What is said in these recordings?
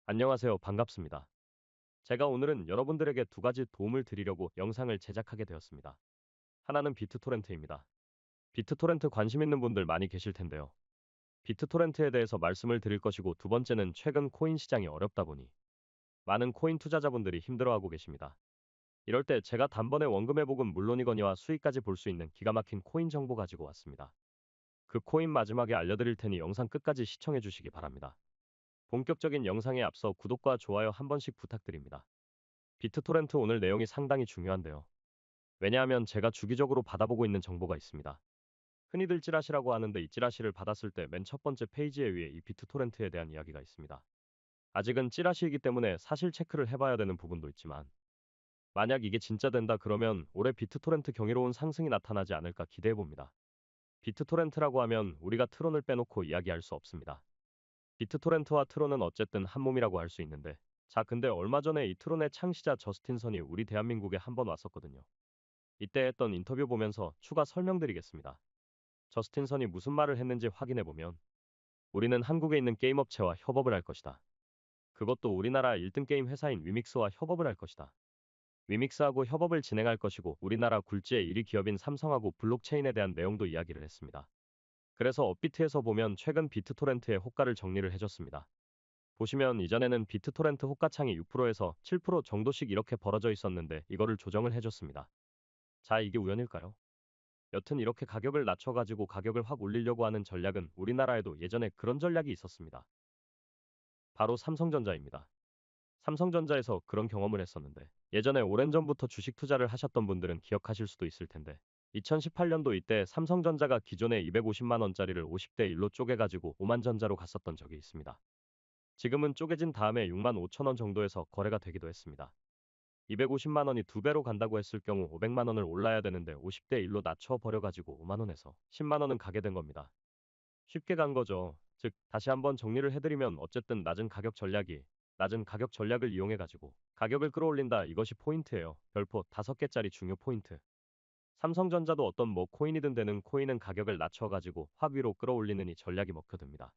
안녕하세요. 반갑습니다. 제가 오늘은 여러분들에게 두 가지 도움을 드리려고 영상을 제작하게 되었습니다. 하나는 비트토렌트입니다. 비트토렌트 관심 있는 분들 많이 계실 텐데요. 비트토렌트에 대해서 말씀을 드릴 것이고, 두 번째는 최근 코인 시장이 어렵다 보니 많은 코인 투자자분들이 힘들어하고 계십니다. 이럴 때 제가 단번에 원금 회복은 물론이거니와 수익까지 볼 수 있는 기가 막힌 코인 정보 가지고 왔습니다. 그 코인 마지막에 알려드릴 테니 영상 끝까지 시청해 주시기 바랍니다. 본격적인 영상에 앞서 구독과 좋아요 한 번씩 부탁드립니다. 비트토렌트 오늘 내용이 상당히 중요한데요. 왜냐하면 제가 주기적으로 받아보고 있는 정보가 있습니다. 흔히들 찌라시라고 하는데, 이 찌라시를 받았을 때 맨 첫 번째 페이지에 위에 이 비트토렌트에 대한 이야기가 있습니다. 아직은 찌라시이기 때문에 사실 체크를 해봐야 되는 부분도 있지만, 만약 이게 진짜 된다 그러면 올해 비트토렌트 경이로운 상승이 나타나지 않을까 기대해봅니다. 비트토렌트라고 하면 우리가 트론을 빼놓고 이야기할 수 없습니다. 비트토렌트와 트론은 어쨌든 한 몸이라고 할 수 있는데, 자, 근데 얼마 전에 이 트론의 창시자 저스틴 선이 우리 대한민국에 한번 왔었거든요. 이때 했던 인터뷰 보면서 추가 설명드리겠습니다. 저스틴 선이 무슨 말을 했는지 확인해보면, 우리는 한국에 있는 게임 업체와 협업을 할 것이다. 그것도 우리나라 1등 게임 회사인 위믹스와 협업을 할 것이다. 위믹스하고 협업을 진행할 것이고, 우리나라 굴지의 1위 기업인 삼성하고 블록체인에 대한 내용도 이야기를 했습니다. 그래서 업비트에서 보면 최근 비트토렌트의 호가를 정리를 해줬습니다. 보시면 이전에는 비트토렌트 호가창이 6%에서 7% 정도씩 이렇게 벌어져 있었는데, 이거를 조정을 해줬습니다. 자, 이게 우연일까요? 여튼 이렇게 가격을 낮춰가지고 가격을 확 올리려고 하는 전략은 우리나라에도 예전에 그런 전략이 있었습니다. 바로 삼성전자입니다. 삼성전자에서 그런 경험을 했었는데, 예전에 오랜 전부터 주식 투자를 하셨던 분들은 기억하실 수도 있을 텐데, 2018년도 이때 삼성전자가 기존에 250만 원짜리를 50대 1로 쪼개가지고 5만 전자로 갔었던 적이 있습니다. 지금은 쪼개진 다음에 6만 5천 원 정도에서 거래가 되기도 했습니다. 250만 원이 두 배로 간다고 했을 경우 500만 원을 올라야 되는데 50대 1로 낮춰 버려가지고 5만 원에서 10만 원은 가게 된 겁니다. 쉽게 간 거죠. 즉, 다시 한번 정리를 해드리면, 어쨌든 낮은 가격 전략을 이용해가지고 가격을 끌어올린다, 이것이 포인트예요. 별표 5개짜리 중요 포인트. 삼성전자도 어떤 뭐 코인이든 되는 코인은 가격을 낮춰가지고 확 위로 끌어올리는 이 전략이 먹혀듭니다.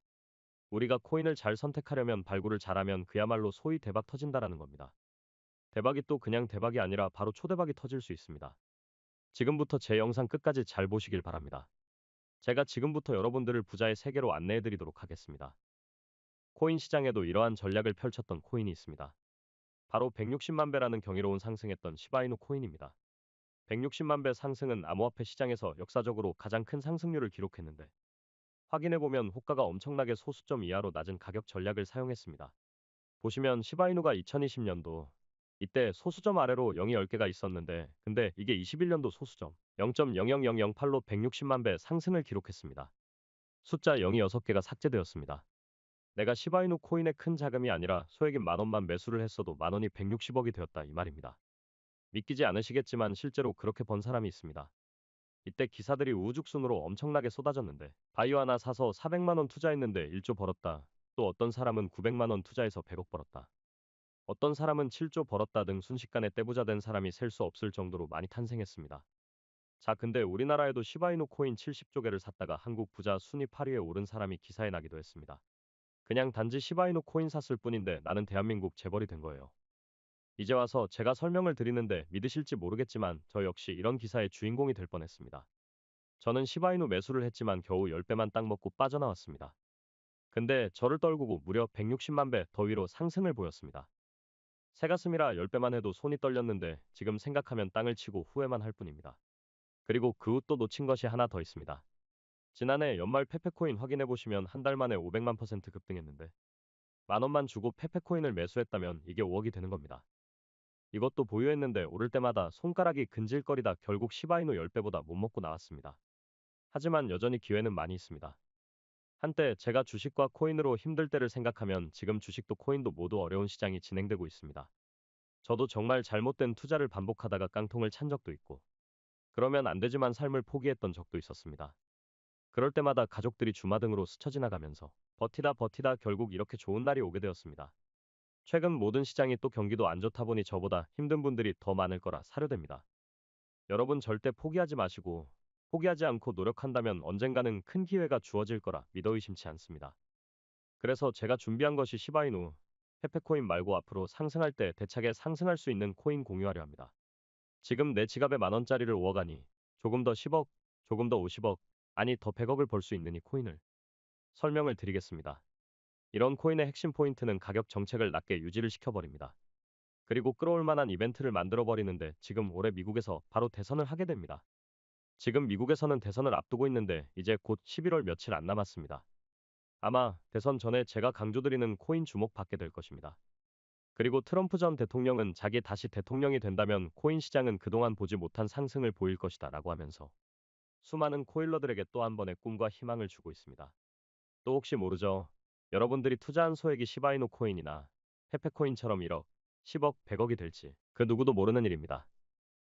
우리가 코인을 잘 선택하려면, 발굴을 잘하면 그야말로 소위 대박 터진다라는 겁니다. 대박이 또 그냥 대박이 아니라 바로 초대박이 터질 수 있습니다. 지금부터 제 영상 끝까지 잘 보시길 바랍니다. 제가 지금부터 여러분들을 부자의 세계로 안내해드리도록 하겠습니다. 코인 시장에도 이러한 전략을 펼쳤던 코인이 있습니다. 바로 160만 배라는 경이로운 상승했던 시바이누 코인입니다. 160만 배 상승은 암호화폐 시장에서 역사적으로 가장 큰 상승률을 기록했는데, 확인해보면 호가가 엄청나게 소수점 이하로 낮은 가격 전략을 사용했습니다. 보시면 시바이누가 2020년도 이때 소수점 아래로 0이 10개가 있었는데, 근데 이게 21년도 소수점 0.00008로 160만 배 상승을 기록했습니다. 숫자 0이 6개가 삭제되었습니다. 내가 시바이누 코인의 큰 자금이 아니라 소액인 만 원만 매수를 했어도 만 원이 160억이 되었다, 이 말입니다. 믿기지 않으시겠지만 실제로 그렇게 번 사람이 있습니다. 이때 기사들이 우후죽순으로 엄청나게 쏟아졌는데, 바이오 하나 사서 400만 원 투자했는데 1조 벌었다. 또 어떤 사람은 900만 원 투자해서 100억 벌었다. 어떤 사람은 7조 벌었다 등 순식간에 떼부자 된 사람이 셀 수 없을 정도로 많이 탄생했습니다. 자, 근데 우리나라에도 시바이누 코인 70조 개를 샀다가 한국 부자 순위 8위에 오른 사람이 기사에 나기도 했습니다. 그냥 단지 시바이누 코인 샀을 뿐인데 나는 대한민국 재벌이 된 거예요. 이제 와서 제가 설명을 드리는데 믿으실지 모르겠지만, 저 역시 이런 기사의 주인공이 될 뻔했습니다. 저는 시바이누 매수를 했지만 겨우 10배만 딱 먹고 빠져나왔습니다. 근데 저를 떨구고 무려 160만 배 더 위로 상승을 보였습니다. 새가슴이라 10배만 해도 손이 떨렸는데, 지금 생각하면 땅을 치고 후회만 할 뿐입니다. 그리고 그 후 또 놓친 것이 하나 더 있습니다. 지난해 연말 페페코인 확인해보시면 한 달 만에 500만 퍼센트 급등했는데, 만 원만 주고 페페코인을 매수했다면 이게 5억이 되는 겁니다. 이것도 보유했는데 오를 때마다 손가락이 근질거리다 결국 시바이누 10배보다 못 먹고 나왔습니다. 하지만 여전히 기회는 많이 있습니다. 한때 제가 주식과 코인으로 힘들 때를 생각하면 지금 주식도 코인도 모두 어려운 시장이 진행되고 있습니다. 저도 정말 잘못된 투자를 반복하다가 깡통을 찬 적도 있고, 그러면 안 되지만 삶을 포기했던 적도 있었습니다. 그럴 때마다 가족들이 주마등으로 스쳐 지나가면서 버티다 버티다 결국 이렇게 좋은 날이 오게 되었습니다. 최근 모든 시장이 또 경기도 안 좋다 보니 저보다 힘든 분들이 더 많을 거라 사료됩니다. 여러분 절대 포기하지 마시고, 포기하지 않고 노력한다면 언젠가는 큰 기회가 주어질 거라 믿어 의심치 않습니다. 그래서 제가 준비한 것이 시바이누 페페코인 말고 앞으로 상승할 때 대차게 상승할 수 있는 코인 공유하려 합니다. 지금 내 지갑에 만 원짜리를 5억 하니 조금 더 10억, 조금 더 50억, 아니 더 100억을 벌 수 있는 이 코인을 설명을 드리겠습니다. 이런 코인의 핵심 포인트는 가격 정책을 낮게 유지를 시켜버립니다. 그리고 끌어올 만한 이벤트를 만들어 버리는데 지금 올해 미국에서 바로 대선을 하게 됩니다. 지금 미국에서는 대선을 앞두고 있는데 이제 곧 11월 며칠 안 남았습니다. 아마 대선 전에 제가 강조드리는 코인 주목받게 될 것입니다. 그리고 트럼프 전 대통령은 자기 다시 대통령이 된다면 코인 시장은 그동안 보지 못한 상승을 보일 것이다 라고 하면서 수많은 코일러들에게 또 한 번의 꿈과 희망을 주고 있습니다. 또 혹시 모르죠? 여러분들이 투자한 소액이 시바이노 코인이나 페페코인처럼 1억, 10억, 100억이 될지 그 누구도 모르는 일입니다.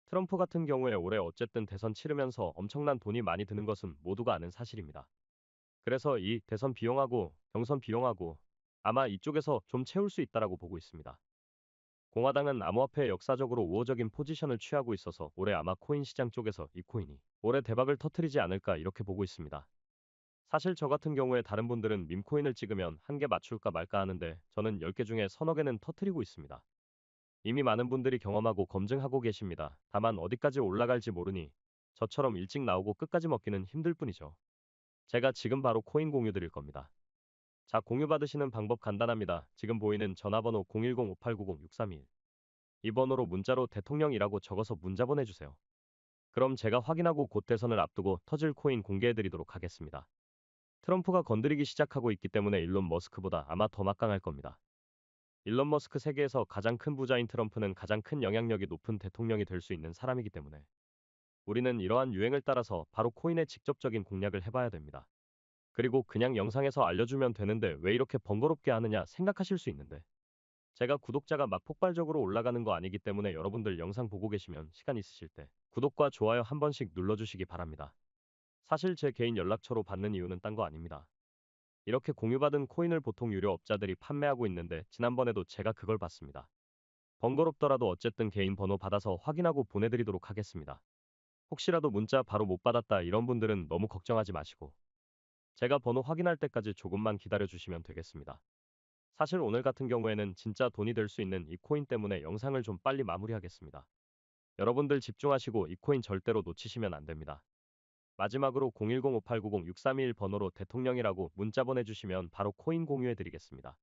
트럼프 같은 경우에 올해 어쨌든 대선 치르면서 엄청난 돈이 많이 드는 것은 모두가 아는 사실입니다. 그래서 이 대선 비용하고 경선 비용하고 아마 이쪽에서 좀 채울 수 있다라고 보고 있습니다. 공화당은 암호화폐에 역사적으로 우호적인 포지션을 취하고 있어서 올해 아마 코인 시장 쪽에서 이 코인이 올해 대박을 터뜨리지 않을까 이렇게 보고 있습니다. 사실 저 같은 경우에 다른 분들은 밈코인을 찍으면 한 개 맞출까 말까 하는데 저는 10개 중에 서너 개는 터뜨리고 있습니다. 이미 많은 분들이 경험하고 검증하고 계십니다. 다만 어디까지 올라갈지 모르니 저처럼 일찍 나오고 끝까지 먹기는 힘들 뿐이죠. 제가 지금 바로 코인 공유 드릴 겁니다. 자, 공유 받으시는 방법 간단합니다. 지금 보이는 전화번호 010-5890-6321. 이 번호로 문자로 대통령이라고 적어서 문자 보내주세요. 그럼 제가 확인하고 곧 대선을 앞두고 터질 코인 공개해드리도록 하겠습니다. 트럼프가 건드리기 시작하고 있기 때문에 일론 머스크보다 아마 더 막강할 겁니다. 일론 머스크 세계에서 가장 큰 부자인 트럼프는 가장 큰 영향력이 높은 대통령이 될 수 있는 사람이기 때문에 우리는 이러한 유행을 따라서 바로 코인의 직접적인 공략을 해봐야 됩니다. 그리고 그냥 영상에서 알려주면 되는데 왜 이렇게 번거롭게 하느냐 생각하실 수 있는데 제가 구독자가 막 폭발적으로 올라가는 거 아니기 때문에 여러분들 영상 보고 계시면 시간 있으실 때 구독과 좋아요 한 번씩 눌러주시기 바랍니다. 사실 제 개인 연락처로 받는 이유는 딴 거 아닙니다. 이렇게 공유받은 코인을 보통 유료 업자들이 판매하고 있는데 지난번에도 제가 그걸 봤습니다. 번거롭더라도 어쨌든 개인 번호 받아서 확인하고 보내드리도록 하겠습니다. 혹시라도 문자 바로 못 받았다 이런 분들은 너무 걱정하지 마시고 제가 번호 확인할 때까지 조금만 기다려 주시면 되겠습니다. 사실 오늘 같은 경우에는 진짜 돈이 될 수 있는 이 코인 때문에 영상을 좀 빨리 마무리하겠습니다. 여러분들 집중하시고 이 코인 절대로 놓치시면 안 됩니다. 마지막으로 010-5890-6321 번호로 대통령이라고 문자 보내주시면 바로 코인 공유해 드리겠습니다.